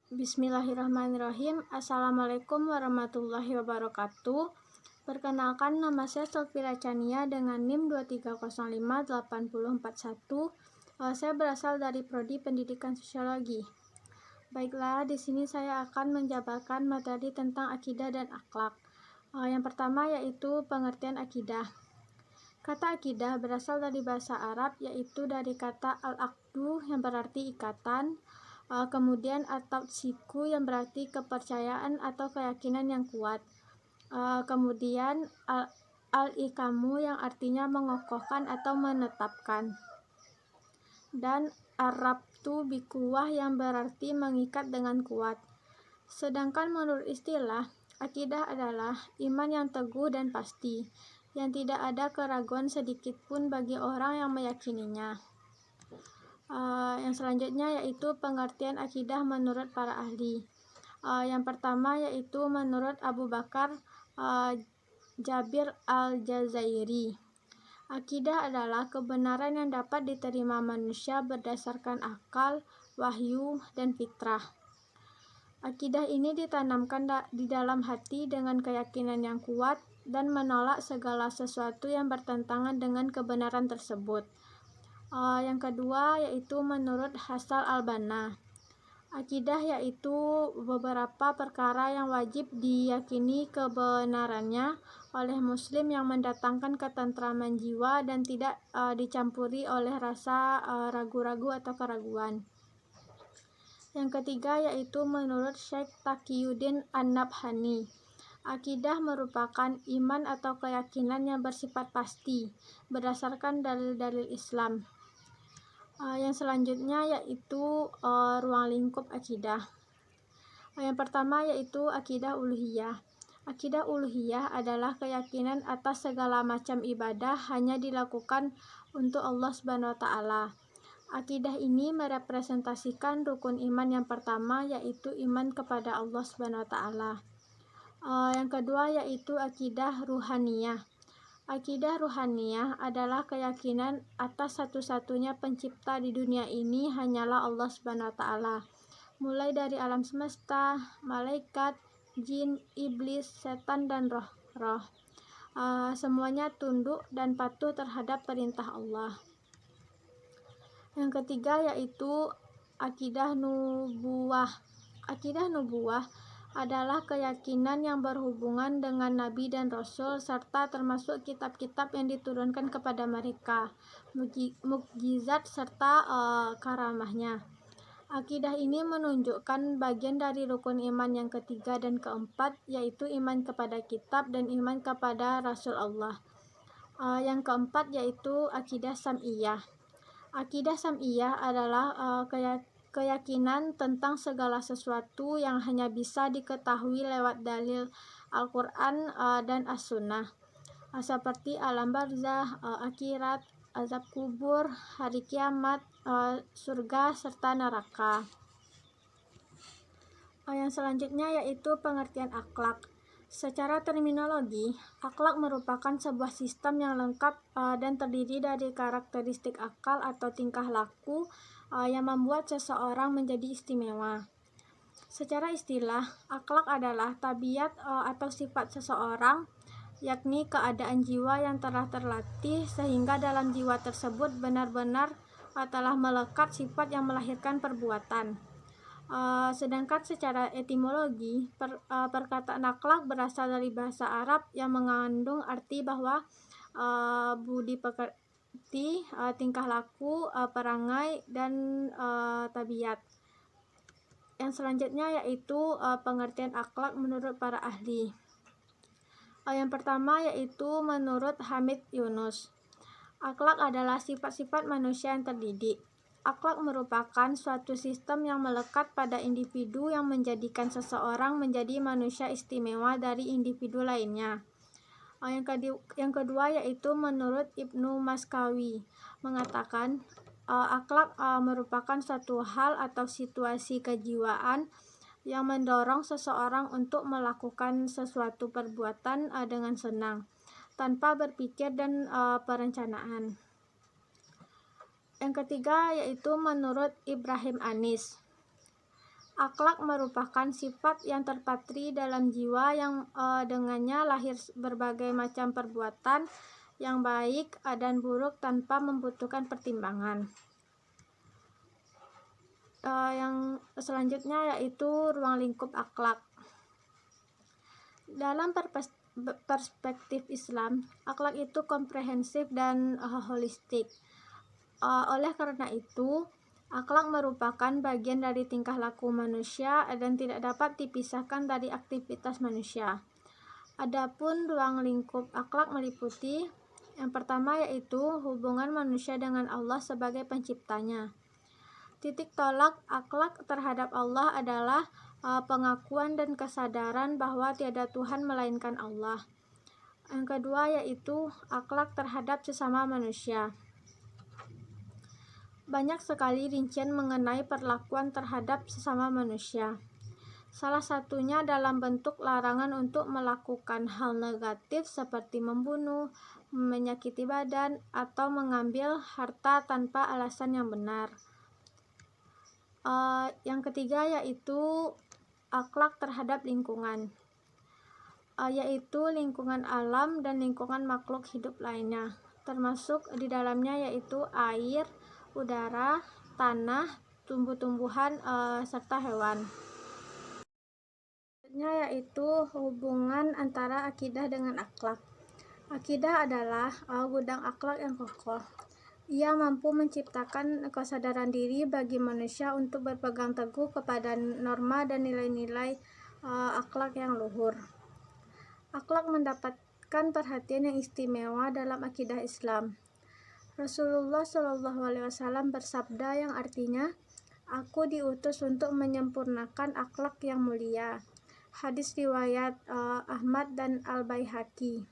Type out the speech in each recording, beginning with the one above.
Bismillahirrahmanirrahim. Assalamualaikum warahmatullahi wabarakatuh. Perkenalkan, nama saya Sofira Chania dengan NIM 23058041. Saya berasal dari Prodi Pendidikan Sosiologi. Baiklah, di sini saya akan menjabarkan materi tentang akidah dan akhlak. Yang pertama yaitu pengertian akidah. Kata akidah berasal dari bahasa Arab, yaitu dari kata al-aqdu yang berarti ikatan, kemudian at-tawsiku yang berarti kepercayaan atau keyakinan yang kuat, kemudian al-ikamu yang artinya mengokohkan atau menetapkan, dan ar-rabtu bikuwah yang berarti mengikat dengan kuat. Sedangkan menurut istilah, akidah adalah iman yang teguh dan pasti, yang tidak ada keraguan sedikit pun bagi orang yang meyakininya. Yang selanjutnya yaitu pengertian akidah menurut para ahli. Yang pertama yaitu menurut Abu Bakar Jabir al-Jazairi, akidah adalah kebenaran yang dapat diterima manusia berdasarkan akal, wahyu, dan fitrah. Akidah ini ditanamkan di dalam hati dengan keyakinan yang kuat dan menolak segala sesuatu yang bertentangan dengan kebenaran tersebut. Yang kedua yaitu menurut Hasan al-Banna, akidah yaitu beberapa perkara yang wajib diyakini kebenarannya oleh muslim yang mendatangkan ketentraman jiwa dan tidak dicampuri oleh rasa ragu-ragu atau keraguan. Yang ketiga yaitu menurut Syekh Taqiyuddin An-Nabhani, akidah merupakan iman atau keyakinan yang bersifat pasti berdasarkan dalil-dalil Islam. Yang selanjutnya yaitu ruang lingkup akidah. Yang pertama yaitu akidah uluhiyah. Akidah uluhiyah adalah keyakinan atas segala macam ibadah hanya dilakukan untuk Allah Subhanahu wa taala. Akidah ini merepresentasikan rukun iman yang pertama yaitu iman kepada Allah Subhanahu wa taala. Yang kedua yaitu akidah ruhaniyah. Akidah ruhaniyah adalah keyakinan atas satu-satunya pencipta di dunia ini hanyalah Allah Subhanahu wa taala. Mulai dari alam semesta, malaikat, jin, iblis, setan, dan roh-roh. Semuanya tunduk dan patuh terhadap perintah Allah. Yang ketiga yaitu akidah nubuwah. Akidah nubuwah adalah keyakinan yang berhubungan dengan nabi dan rasul serta termasuk kitab-kitab yang diturunkan kepada mereka, mukjizat serta karamahnya. Akidah ini menunjukkan bagian dari rukun iman yang ketiga dan keempat, yaitu iman kepada kitab dan iman kepada rasul Allah. Yang keempat yaitu akidah sam'iyah. Akidah sam'iyah adalah keyakinan tentang segala sesuatu yang hanya bisa diketahui lewat dalil Al-Quran dan As-Sunnah, seperti alam barzah, akhirat, azab kubur, hari kiamat, surga, serta neraka. Yang selanjutnya yaitu pengertian akhlak. Secara terminologi, akhlak merupakan sebuah sistem yang lengkap dan terdiri dari karakteristik akal atau tingkah laku yang membuat seseorang menjadi istimewa. Secara istilah, akhlak adalah tabiat atau sifat seseorang, yakni keadaan jiwa yang telah terlatih sehingga dalam jiwa tersebut benar-benar telah melekat sifat yang melahirkan perbuatan. Sedangkan secara etimologi, perkataan akhlak berasal dari bahasa Arab yang mengandung arti bahwa budi pekerti, tingkah laku, perangai, dan tabiat. Yang selanjutnya yaitu pengertian akhlak menurut para ahli. Yang pertama yaitu menurut Hamid Yunus, akhlak adalah sifat-sifat manusia yang terdidik. Akhlak merupakan suatu sistem yang melekat pada individu yang menjadikan seseorang menjadi manusia istimewa dari individu lainnya. Yang kedua yaitu menurut Ibnu Maskawi, mengatakan akhlak merupakan suatu hal atau situasi kejiwaan yang mendorong seseorang untuk melakukan sesuatu perbuatan dengan senang, tanpa berpikir dan perencanaan. Yang ketiga yaitu menurut Ibrahim Anis, Akhlak merupakan sifat yang terpatri dalam jiwa yang dengannya lahir berbagai macam perbuatan yang baik dan buruk tanpa membutuhkan pertimbangan. Yang selanjutnya yaitu ruang lingkup akhlak. Dalam perspektif Islam, akhlak itu komprehensif dan holistik. Oleh karena itu, akhlak merupakan bagian dari tingkah laku manusia dan tidak dapat dipisahkan dari aktivitas manusia. Adapun ruang lingkup akhlak meliputi yang pertama yaitu hubungan manusia dengan Allah sebagai penciptanya. Titik tolak akhlak terhadap Allah adalah pengakuan dan kesadaran bahwa tiada Tuhan melainkan Allah. Yang kedua yaitu akhlak terhadap sesama manusia. Banyak sekali rincian mengenai perlakuan terhadap sesama manusia. Salah satunya dalam bentuk larangan untuk melakukan hal negatif seperti membunuh, menyakiti badan, atau mengambil harta tanpa alasan yang benar. Yang ketiga yaitu akhlak terhadap lingkungan, yaitu lingkungan alam dan lingkungan makhluk hidup lainnya, termasuk di dalamnya yaitu air, udara, tanah, tumbuh-tumbuhan, serta hewan. Selanjutnya yaitu hubungan antara akidah dengan akhlak. Akidah adalah gudang akhlak yang kokoh. Ia mampu menciptakan kesadaran diri bagi manusia untuk berpegang teguh kepada norma dan nilai-nilai akhlak yang luhur. Akhlak mendapatkan perhatian yang istimewa dalam akidah Islam. Rasulullah SAW bersabda yang artinya, "Aku diutus untuk menyempurnakan akhlak yang mulia." Hadis riwayat Ahmad dan Al-Baihaqi.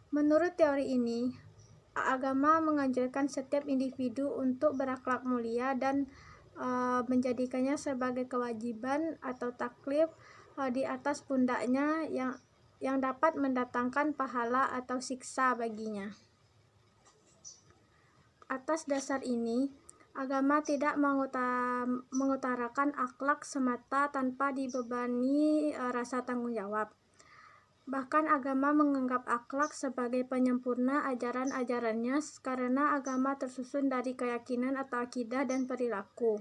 Menurut teori ini, agama menganjurkan setiap individu untuk berakhlak mulia dan menjadikannya sebagai kewajiban atau taklif di atas pundaknya yang dapat mendatangkan pahala atau siksa baginya. Atas dasar ini, agama tidak mengutarakan akhlak semata tanpa dibebani rasa tanggung jawab. Bahkan agama menganggap akhlak sebagai penyempurna ajaran-ajarannya karena agama tersusun dari keyakinan atau akidah dan perilaku.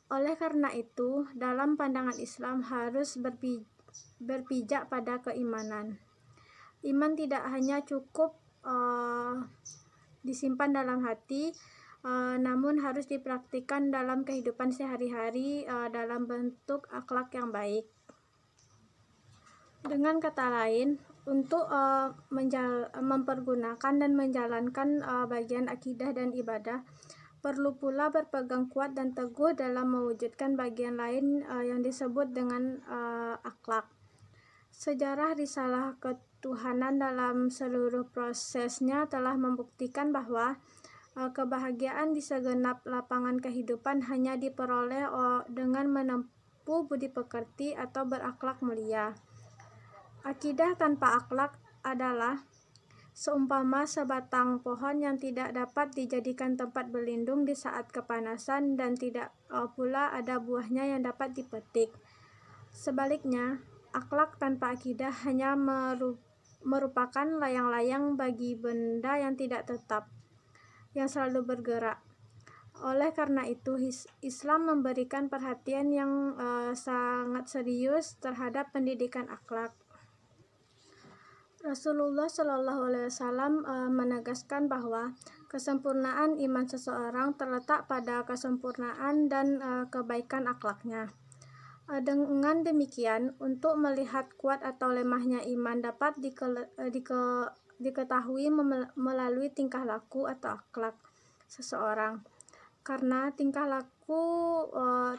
Oleh karena itu, dalam pandangan Islam harus berpijak pada keimanan. Iman tidak hanya cukup disimpan dalam hati, namun harus dipraktikkan dalam kehidupan sehari-hari dalam bentuk akhlak yang baik. Dengan kata lain, untuk mempergunakan dan menjalankan bagian akidah dan ibadah, perlu pula berpegang kuat dan teguh dalam mewujudkan bagian lain yang disebut dengan akhlak. Sejarah risalah ketuhanan dalam seluruh prosesnya telah membuktikan bahwa kebahagiaan di segenap lapangan kehidupan hanya diperoleh dengan menempuh budi pekerti atau berakhlak mulia. Akidah tanpa akhlak adalah seumpama sebatang pohon yang tidak dapat dijadikan tempat berlindung di saat kepanasan dan tidak pula ada buahnya yang dapat dipetik. Sebaliknya, akhlak tanpa akidah hanya merupakan layang-layang bagi benda yang tidak tetap, yang selalu bergerak. Oleh karena itu, Islam memberikan perhatian yang sangat serius terhadap pendidikan akhlak. Rasulullah SAW menegaskan bahwa kesempurnaan iman seseorang terletak pada kesempurnaan dan kebaikan akhlaknya. Dengan demikian, untuk melihat kuat atau lemahnya iman dapat diketahui melalui tingkah laku atau akhlak seseorang. Karena tingkah laku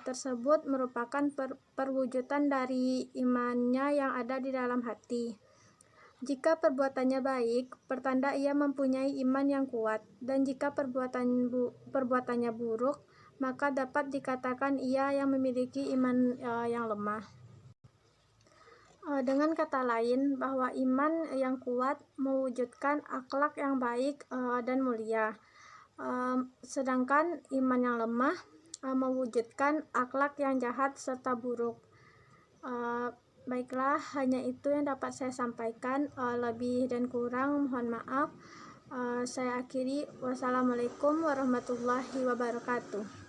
tersebut merupakan perwujudan dari imannya yang ada di dalam hati. Jika perbuatannya baik, pertanda ia mempunyai iman yang kuat, dan jika perbuatannya buruk, maka dapat dikatakan ia yang memiliki iman yang lemah. Dengan kata lain, bahwa iman yang kuat mewujudkan akhlak yang baik dan mulia, sedangkan iman yang lemah mewujudkan akhlak yang jahat serta buruk. Baiklah, hanya itu yang dapat saya sampaikan. Lebih dan kurang mohon maaf. Saya akhiri. Wassalamualaikum warahmatullahi wabarakatuh.